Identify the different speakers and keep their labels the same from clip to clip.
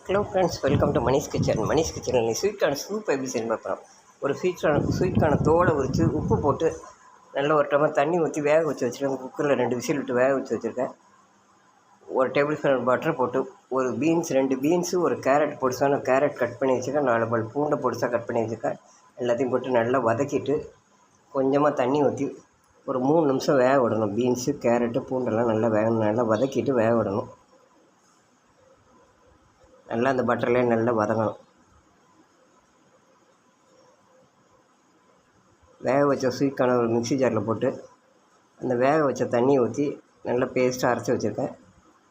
Speaker 1: Hello friends, welcome to Manish kitchen. Manish கிச்சனில் நீ sweetcorn soup எப்படி செய்யணும் பார்க்குறோம். ஒரு ஸ்வீட்கார்னை தோலை உரித்து உப்பு போட்டு நல்லா ஒரு டம்ளர் தண்ணி ஊற்றி வேக வச்சு வச்சுருக்கேன். குக்கரில் 2 விசில் விட்டு வேக வச்சு வச்சுருக்கேன். ஒரு டேபிள் ஸ்பூன் பட்டர் போட்டு ஒரு பீன்ஸ் 2 பீன்ஸு ஒரு கேரட் பொடிசான கேரட் கட் பண்ணி வச்சுருக்கேன். 4 பல் பூண்டை பொடிசாக கட் பண்ணி வச்சுருக்கேன். எல்லாத்தையும் போட்டு நல்லா வதக்கிட்டு கொஞ்சமாக தண்ணி ஊற்றி ஒரு 3 நிமிஷம் வேக விடணும். பீன்ஸு கேரட்டு பூண்டெல்லாம் நல்லா நல்லா வதக்கிட்டு வேக விடணும். நல்லா அந்த பட்டர்லேயே நல்லா வதங்கணும். வேக வச்ச ஸ்வீட்கார்னை ஒரு மிக்ஸி ஜாரில் போட்டு அந்த வேக வச்ச தண்ணியை ஊற்றி நல்லா பேஸ்ட்டாக அரைச்சி வச்சுருக்கேன்.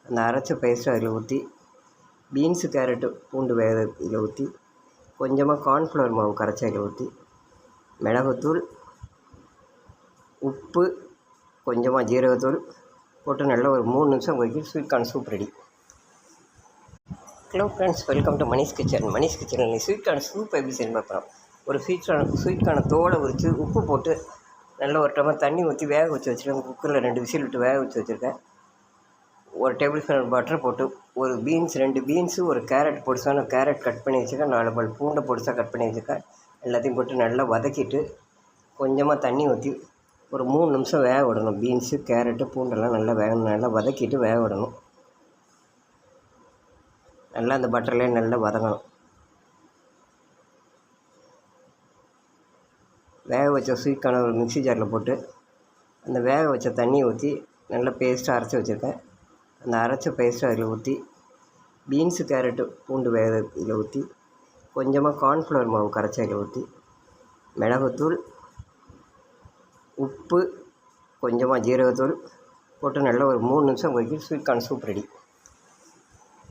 Speaker 1: அந்த அரைச்ச பேஸ்ட்டை அதில் ஊற்றி பீன்ஸு கேரட்டு பூண்டு வேக இதில் ஊற்றி கொஞ்சமாக கார்ன்ஃப்ளவர் மாவு கரைச்சி அதில் ஊற்றி மிளகுத்தூள், உப்பு, கொஞ்சமாக ஜீரகத்தூள் போட்டு நல்லா ஒரு 3 நிமிஷம் கொதிக்க sweetcorn soup ready. Hello friends, welcome to Manish kitchen. Manish கிச்சனில் நீ ஸ்வீட்கார்ன் சூப் எப்படி செய்யணும் பார்க்குறோம். ஒரு ஸ்வீட்கார்னை தோலை உரித்து உப்பு போட்டு நல்லா ஒரு டம்ளர் தண்ணி ஊற்றி வேக வச்சு வச்சுருக்கேன். குக்கரில் 2 விசில் விட்டு வேக வச்சு வச்சுருக்கேன். ஒரு டேபிள் ஸ்பூன் பட்டர் போட்டு ஒரு பீன்ஸ் 2 பீன்ஸு ஒரு கேரட் பொடிசான கேரட் கட் பண்ணி வச்சுருக்கேன். 4 பல் பூண்டை பொடிசாக கட் பண்ணி வச்சுருக்கேன். எல்லாத்தையும் போட்டு நல்லா வதக்கிட்டு கொஞ்சமாக தண்ணி ஊற்றி ஒரு 3 நிமிஷம் வேக விடணும். பீன்ஸு கேரட்டு பூண்டெல்லாம் நல்லா நல்லா வதக்கிட்டு வேக விடணும். நல்லா அந்த பட்டர்லேயே நல்லா வதங்கணும். வேக வச்ச ஸ்வீட்கார்னை ஒரு மிக்ஸி ஜாரில் போட்டு அந்த வேக வச்ச தண்ணியை ஊற்றி நல்லா பேஸ்ட்டாக அரைச்சி வச்சுருக்கேன். அந்த அரைச்ச பேஸ்ட்டை அதில் ஊற்றி பீன்ஸு கேரட்டு பூண்டு வேக இதில் ஊற்றி கொஞ்சமாக கார்ன்ஃப்ளவர் மாவு கரைச்சி அதில் ஊற்றி மிளகுத்தூள், உப்பு, கொஞ்சமாக ஜீரகத்தூள் போட்டு நல்லா ஒரு 3 நிமிஷம் கொதிக்க ஸ்வீட்கார்ன் சூப் ரெடி.